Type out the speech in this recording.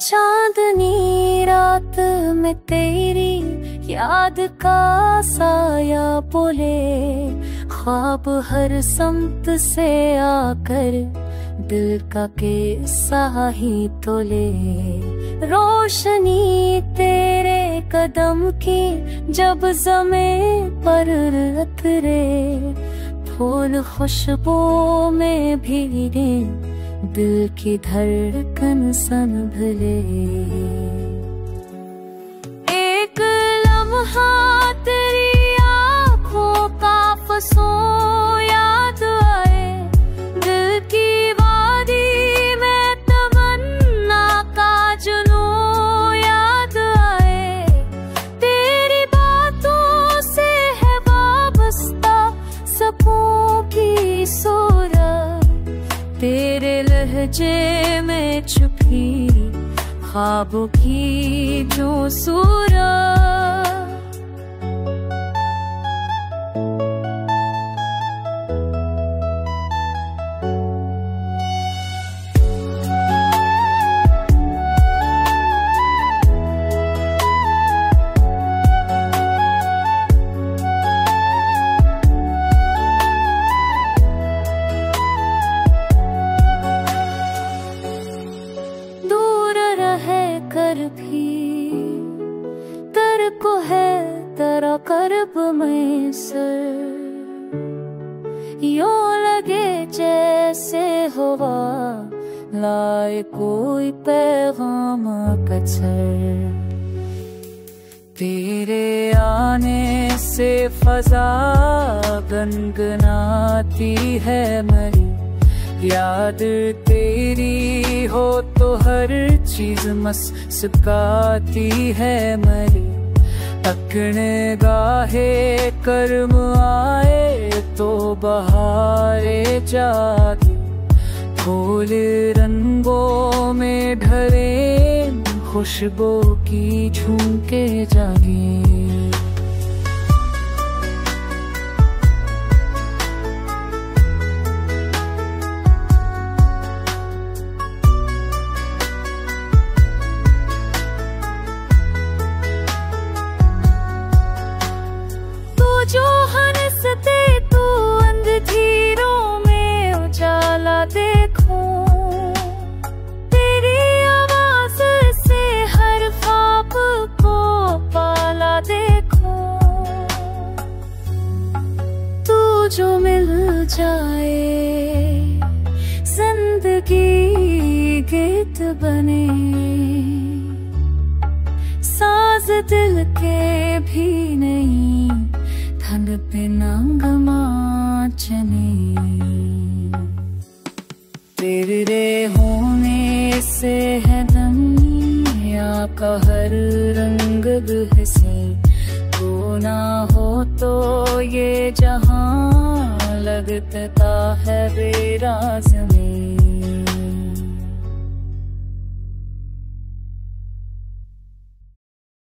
चांदनी रात में तेरी याद का साया बोले, ख्वाब हर समत से आकर दिल का किस्सा ही तोले। रोशनी तेरे कदम की जब ज़मीं पर उतरे, फूल खुशबू में भीगे दिल की धड़कन संभले। एक लम्हा तेरी आँखों का फंसों याद आए, दिल की वादी में तमन्ना का जुनून याद आए। तेरी बातों से है वाबस्ता सपनों की सूरत, तेरे लहजे में छुपी ख्वाबों की जो सूरत। कर भी तेरे को है तेरा कर्ब में सर, यूं लगे जैसे हवा लाए कोई पैगाम कचर। तेरे आने से फजा गनगनाती है मरी, याद तेरी हो तो हर चीज मुस्कुराती है मरी। अकने गाहे कर्म आए तो बहारे जागे, फूल रंगों में ढले खुशबू की झुमके जागे। जो हंसते तू अंधेरों में उजाला देखो, तेरी आवाज से हर ख्वाब को पाला देखो। तू जो मिल जाए जिंदगी गीत बने, साज दिल के भी नहीं ठंड पे नंगमा चने। तेरे होने से है दुनिया का हर रंग बहसे, तू ना हो तो ये जहां लगता है बेराज़ में।